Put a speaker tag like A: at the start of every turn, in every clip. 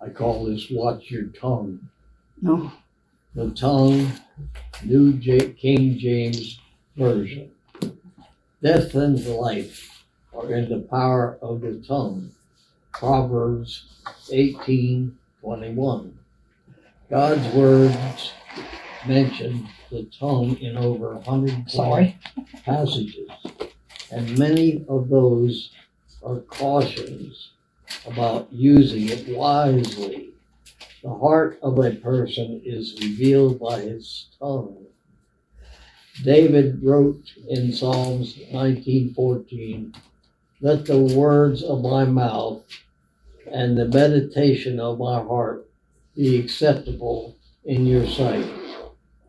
A: I call this watch your tongue.
B: No.
A: The tongue, King James Version. Death and life are in the power of the tongue. Proverbs 18:21. God's words mention the tongue in over 100 passages, and many of those are cautions about using it wisely. The heart of a person is revealed by his tongue. David wrote in Psalms 19:14, "Let the words of my mouth and the meditation of my heart be acceptable in your sight,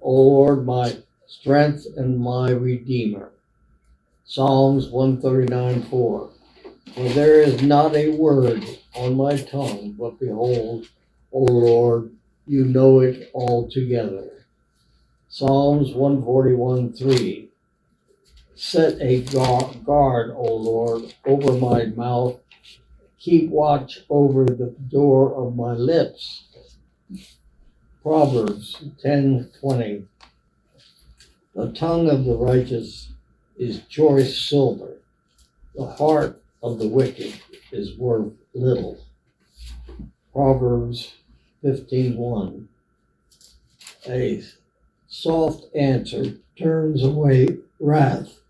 A: O Lord, my strength and my redeemer." Psalms 139:4. For there is not a word on my tongue, but behold, O Lord, you know it altogether. Psalms 141:3. Set a guard, O Lord, over my mouth. Keep watch over the door of my lips. Proverbs 10:20. The tongue of the righteous is choice silver. The heart of the wicked is worth little. Proverbs 15:1. A soft answer turns away wrath,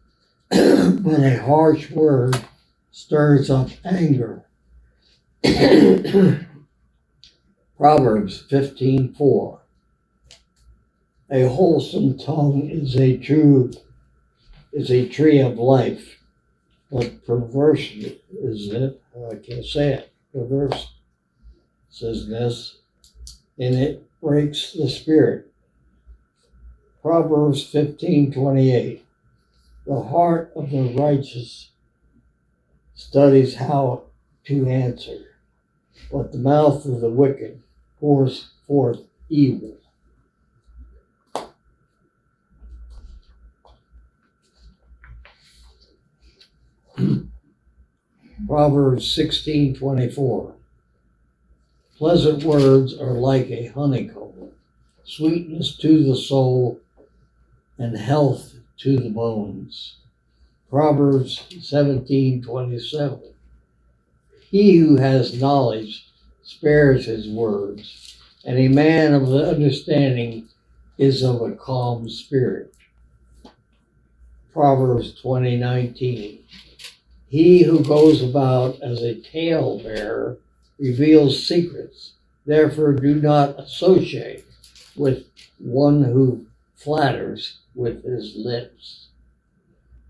A: but a harsh word stirs up anger. Proverbs 15:4. A wholesome tongue is a tree of life, but perverseness in it breaks the spirit. Proverbs 15:28. The heart of the righteous studies how to answer, but the mouth of the wicked pours forth evil. Proverbs 16:24. Pleasant words are like a honeycomb, sweetness to the soul and health to the bones. Proverbs 17:27. He who has knowledge spares his words, and a man of the understanding is of a calm spirit. Proverbs 20:19. He who goes about as a talebearer reveals secrets. Therefore, do not associate with one who flatters with his lips.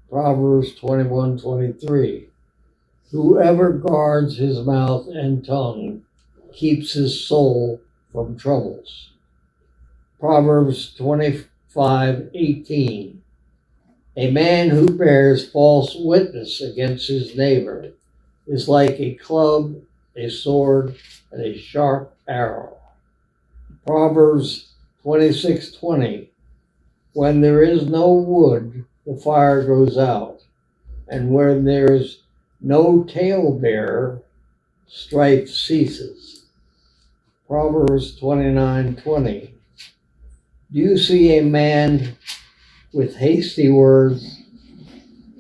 A: Proverbs 21:23. Whoever guards his mouth and tongue keeps his soul from troubles. Proverbs 25:18. A man who bears false witness against his neighbor is like a club, a sword, and a sharp arrow. Proverbs 26:20. When there is no wood, the fire goes out, and when there is no talebearer, strife ceases. Proverbs 29:20. Do you see a man with hasty words?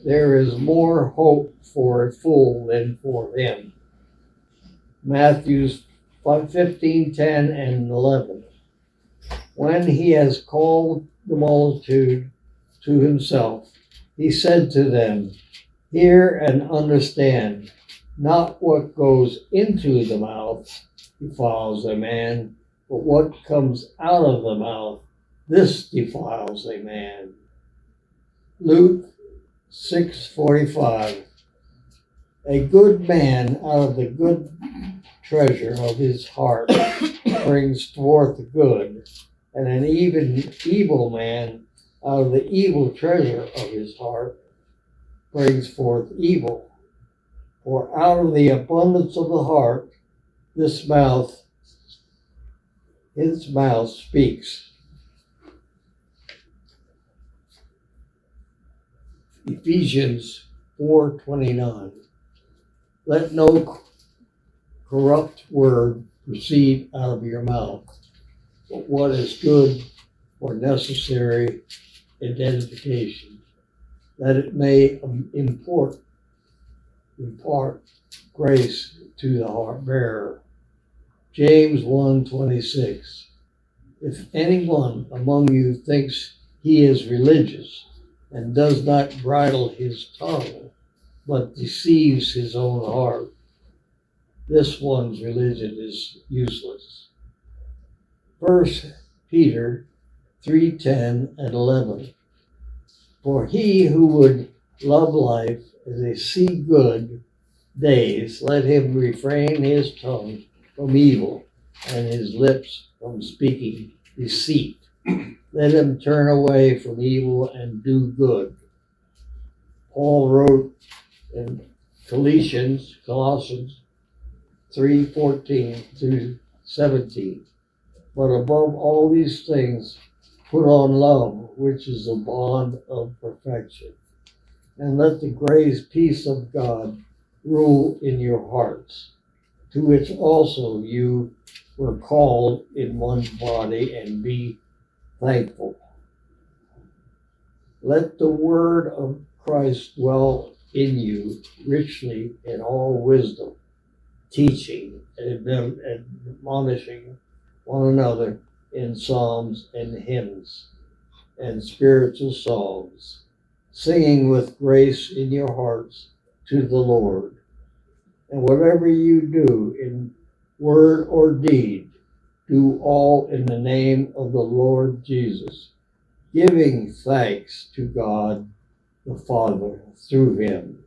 A: There is more hope for a fool than for him. Matthew 15:10 and 11. When he has called the multitude to himself, he said to them, hear and understand. Not what goes into the mouth defiles a man, but what comes out of the mouth, this defiles a man. Luke 6:45. A good man out of the good treasure of his heart brings forth good, and an evil man out of the evil treasure of his heart brings forth evil. For out of the abundance of the heart, his mouth speaks. Ephesians 4:29. Let no corrupt word proceed out of your mouth, but what is good for necessary identification, that it may impart grace to the heart bearer. James 1:26. If anyone among you thinks he is religious and does not bridle his tongue, but deceives his own heart, this one's religion is useless. 1 Peter 3:10 and 11. For he who would love life as they see good days, let him refrain his tongue from evil and his lips from speaking deceit. Let him turn away from evil and do good. Paul wrote in Colossians 3:14 through 17. But above all these things, put on love, which is the bond of perfection. And let the grace, peace of God rule in your hearts, to which also you were called in one body, and be thankful. Let the word of Christ dwell in you richly in all wisdom, teaching and admonishing one another in psalms and hymns and spiritual songs, singing with grace in your hearts to the Lord. And whatever you do in word or deed, do all in the name of the Lord Jesus, giving thanks to God the Father through him.